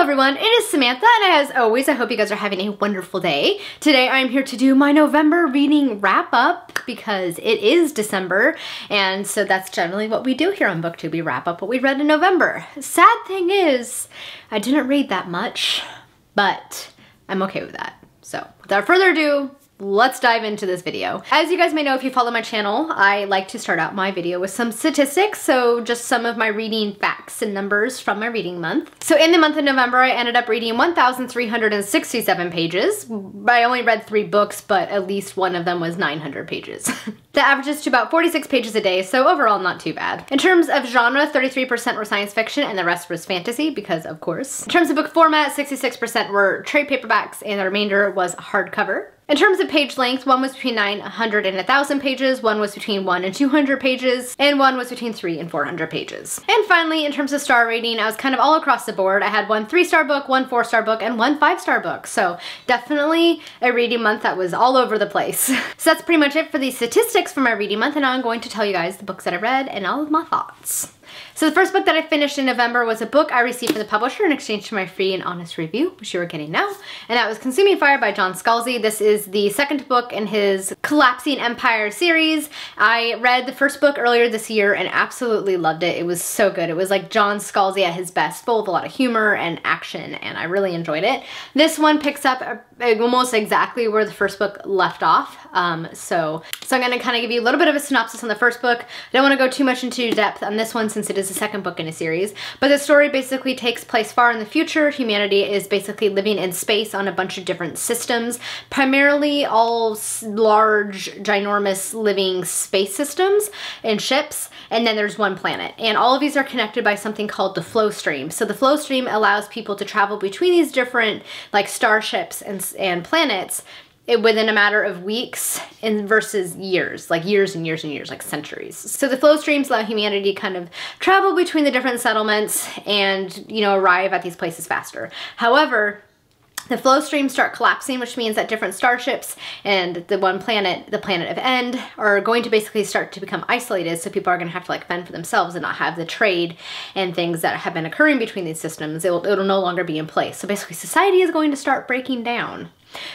Hello everyone, it is Samantha, and as always, I hope you guys are having a wonderful day. Today I'm here to do my November reading wrap up because it is December, and so that's generally what we do here on BookTube. We wrap up what we read in November. Sad thing is, I didn't read that much, but I'm okay with that. So without further ado, let's dive into this video. As you guys may know, if you follow my channel, I like to start out my video with some statistics, so just some of my reading facts and numbers from my reading month. So in the month of November, I ended up reading 1,367 pages. I only read 3 books, but at least one of them was 900 pages. That averages to about 46 pages a day, so overall not too bad. In terms of genre, 33% were science fiction and the rest was fantasy, because of course. In terms of book format, 66% were trade paperbacks and the remainder was hardcover. In terms of page length, one was between 900 and 1,000 pages, one was between 1 and 200 pages, and one was between 3 and 400 pages. And finally, in terms of star rating, I was kind of all across the board. I had 1 3-star book, 1 4-star book, and 1 5-star book. So definitely a reading month that was all over the place. So that's pretty much it for the statistics for my reading month, and now I'm going to tell you guys the books that I read and all of my thoughts. So the first book that I finished in November was a book I received from the publisher in exchange for my free and honest review, which you are getting now, and that was Consuming Fire by John Scalzi. This is the second book in his Collapsing Empire series. I read the first book earlier this year and absolutely loved it. It was so good. It was like John Scalzi at his best, full of a lot of humor and action, and I really enjoyed it. This one picks up almost exactly where the first book left off. So I'm gonna kind of give you a little bit of a synopsis on the first book. I don't want to go too much into depth on this one since it is the second book in a series, but the story basically takes place far in the future. Humanity is basically living in space on a bunch of different systems, primarily all large, ginormous living space systems and ships, and then there's one planet. And all of these are connected by something called the flow stream. So the flow stream allows people to travel between these different like starships and planets within a matter of weeks and versus years, like years and years and years, like centuries. So the flow streams allow humanity to kind of travel between the different settlements and, you know, arrive at these places faster. However, the flow streams start collapsing, which means that different starships and the one planet, the planet of End, are going to basically start to become isolated, so people are going to have to like fend for themselves and not have the trade and things that have been occurring between these systems. It'll no longer be in place. So basically society is going to start breaking down.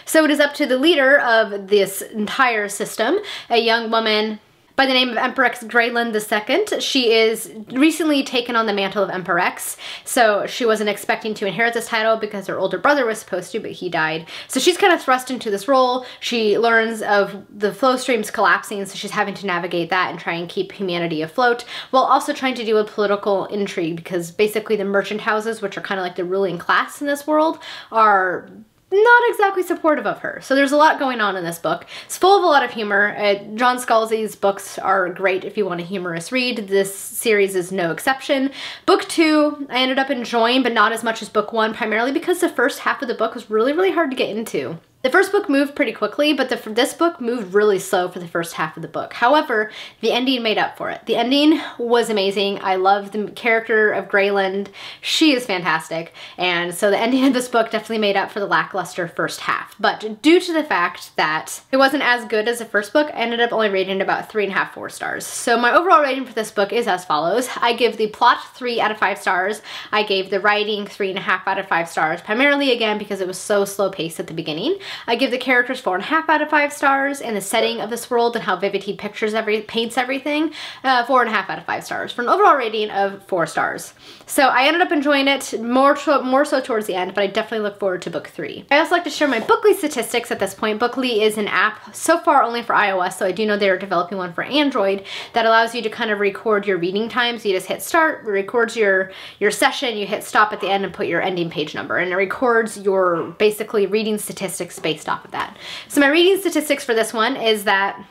So it is up to the leader of this entire system, a young woman by the name of Empress Greyland II. She is recently taken on the mantle of Empress, so she wasn't expecting to inherit this title because her older brother was supposed to, but he died. So she's kind of thrust into this role. She learns of the flow streams collapsing, so she's having to navigate that and try and keep humanity afloat, while also trying to deal with political intrigue, because basically the merchant houses, which are kind of like the ruling class in this world, are not exactly supportive of her. So there's a lot going on in this book. It's full of a lot of humor. John Scalzi's books are great if you want a humorous read. This series is no exception. Book 2 I ended up enjoying, but not as much as book 1, primarily because the first half of the book was really hard to get into. The first book moved pretty quickly, but this book moved really slow for the first half of the book. However, the ending made up for it. The ending was amazing. I love the character of Greyland. She is fantastic. And so the ending of this book definitely made up for the lackluster first half. But due to the fact that it wasn't as good as the first book, I ended up only rating it about 3.5, 4 stars. So my overall rating for this book is as follows. I give the plot 3 out of 5 stars. I gave the writing 3.5 out of 5 stars, primarily again because it was so slow paced at the beginning. I give the characters 4.5 out of 5 stars, and the setting of this world and how vivid he paints everything, 4.5 out of 5 stars, for an overall rating of 4 stars. So I ended up enjoying it more so towards the end, but I definitely look forward to book 3. I also like to share my Bookly statistics at this point. Bookly is an app so far only for iOS, so I do know they're developing one for Android that allows you to kind of record your reading times. You just hit start, it records your session, you hit stop at the end and put your ending page number, and it records your basically reading statistics based off of that. So my reading statistics for this one is that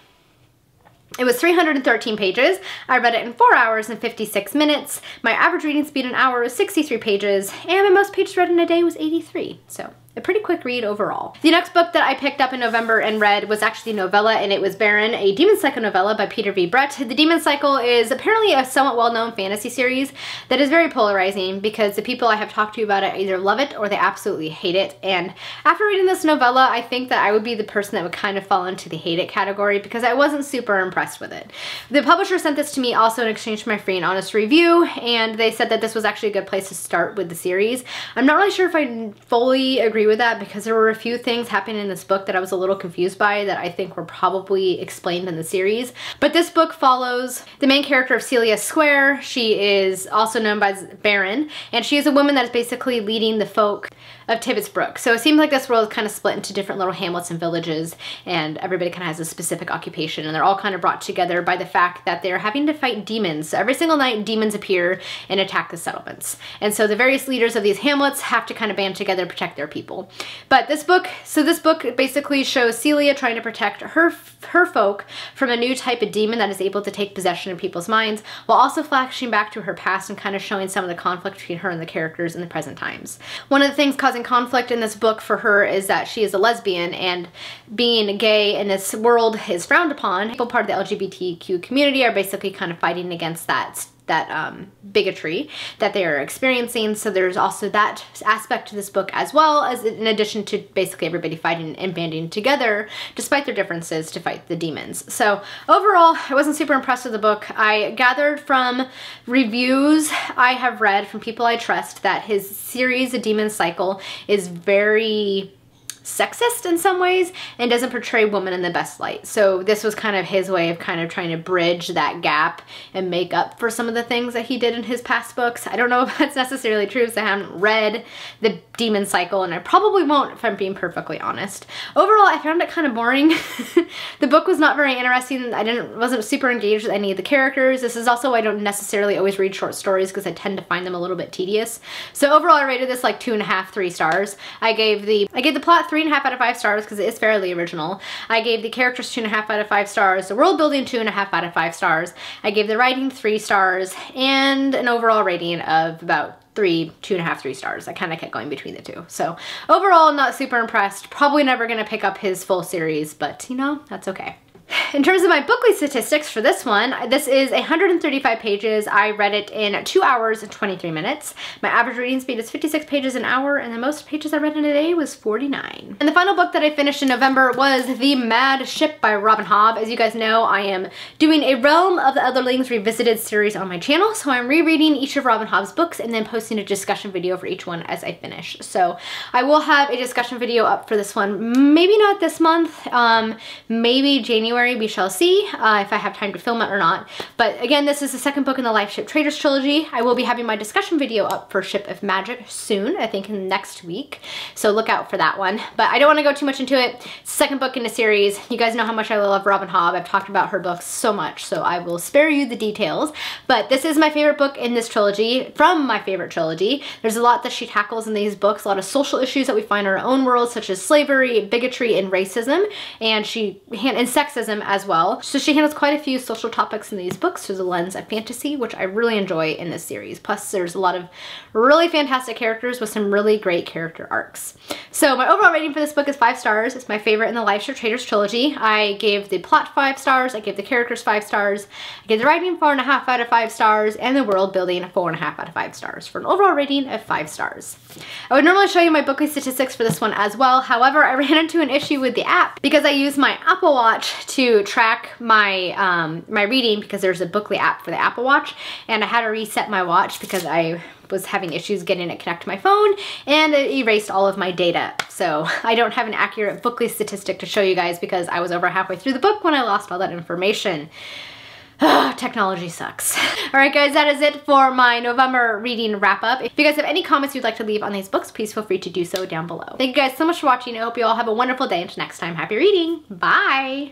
it was 313 pages. I read it in 4 hours and 56 minutes. My average reading speed an hour was 63 pages, and my most pages read in a day was 83. So a pretty quick read overall. The next book that I picked up in November and read was actually a novella, and it was Barren, a demon cycle novella by Peter V. Brett. The Demon Cycle is apparently a somewhat well-known fantasy series that is very polarizing because the people I have talked to about it either love it or they absolutely hate it. And after reading this novella, I think that I would be the person that would kind of fall into the hate it category because I wasn't super impressed with it. The publisher sent this to me also in exchange for my free and honest review, and they said that this was actually a good place to start with the series. I'm not really sure if I fully agree with that because there were a few things happening in this book that I was a little confused by that I think were probably explained in the series. But this book follows the main character of Celia Square. She is also known as Barren, and she is a woman that is basically leading the folk of Tibbetsbrook. So it seems like this world is kind of split into different little hamlets and villages, and everybody kind of has a specific occupation, and they're all kind of brought together by the fact that they're having to fight demons. So every single night, demons appear and attack the settlements. And so the various leaders of these hamlets have to kind of band together to protect their people. But this book basically shows Celia trying to protect her folk from a new type of demon that is able to take possession of people's minds, while also flashing back to her past and kind of showing some of the conflict between her and the characters in the present times. One of the things causing conflict in this book for her is that she is a lesbian, and being gay in this world is frowned upon. People part of the LGBTQ community are basically kind of fighting against that bigotry that they are experiencing. So there's also that aspect to this book, as well as in addition to basically everybody fighting and banding together despite their differences to fight the demons. So overall, I wasn't super impressed with the book. I gathered from reviews I have read from people I trust that his series, The Demon Cycle, is very sexist in some ways and doesn't portray women in the best light. So this was kind of his way of kind of trying to bridge that gap and make up for some of the things that he did in his past books. I don't know if that's necessarily true because I haven't read The Demon Cycle, and I probably won't if I'm being perfectly honest. Overall, I found it kind of boring. The book was not very interesting. Wasn't super engaged with any of the characters. This is also why I don't necessarily always read short stories because I tend to find them a little bit tedious. So overall, I rated this like 2.5, 3 stars. I gave the plot 3.5 out of 5 stars because it is fairly original. I gave the characters 2.5 out of 5 stars, the world building 2.5 out of 5 stars. I gave the writing 3 stars, and an overall rating of about 2.5, 3 stars. I kind of kept going between the two. So overall, not super impressed. Probably never gonna pick up his full series, but you know, that's okay. In terms of my Bookly statistics for this one, this is 135 pages. I read it in 2 hours and 23 minutes. My average reading speed is 56 pages an hour, and the most pages I read in a day was 49. And the final book that I finished in November was The Mad Ship by Robin Hobb. As you guys know, I am doing a Realm of the Otherlings Revisited series on my channel, so I'm rereading each of Robin Hobb's books and then posting a discussion video for each one as I finish. So I will have a discussion video up for this one, maybe not this month, maybe January. We shall see if I have time to film it or not. But again, this is the second book in the Life Ship Traders trilogy. I will be having my discussion video up for Ship of Magic soon, I think next week. So look out for that one. But I don't want to go too much into it. It's the second book in the series. You guys know how much I love Robin Hobb. I've talked about her books so much, so I will spare you the details. But this is my favorite book in this trilogy, from my favorite trilogy. There's a lot that she tackles in these books, a lot of social issues that we find in our own world, such as slavery, bigotry, and racism, and sexism as well. So she handles quite a few social topics in these books through the lens of fantasy, which I really enjoy in this series. Plus, there's a lot of really fantastic characters with some really great character arcs. So my overall rating for this book is 5 stars. It's my favorite in the Life Ship Traders trilogy. I gave the plot 5 stars, I gave the characters 5 stars, I gave the writing 4.5 out of 5 stars, and the world building 4.5 out of 5 stars for an overall rating of 5 stars. I would normally show you my Bookly statistics for this one as well. However, I ran into an issue with the app because I use my Apple Watch to track my my reading, because there's a Bookly app for the Apple Watch, and I had to reset my watch because I was having issues getting it connect to my phone, and it erased all of my data. So I don't have an accurate Bookly statistic to show you guys because I was over halfway through the book when I lost all that information. Technology sucks. Alright guys, that is it for my November reading wrap up. If you guys have any comments you'd like to leave on these books, please feel free to do so down below. Thank you guys so much for watching. I hope you all have a wonderful day. Until next time, happy reading. Bye!